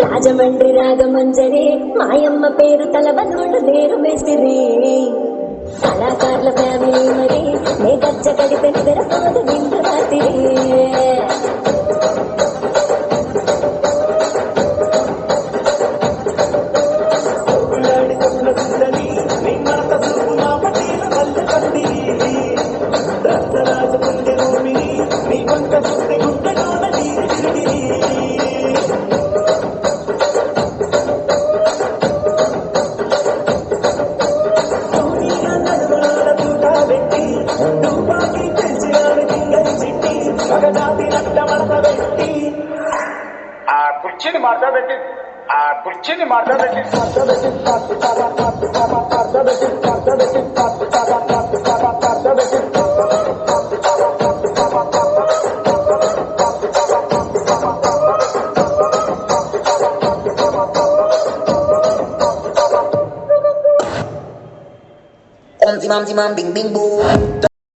రాజమండ్రి రాగమంజరి మాయమ్మ పేరు తలబనోళ్ళు నేరు మేస్తిరి కళాకారుల ఫ్యామిలీ మరి నే గజ్జ కడితే నిద్రపోదు నిండు రాత్రి కుర్చీని మార్చబెట్టి కుర్చీని మార్చబెట్టి Om zimam zimam bing bing boom.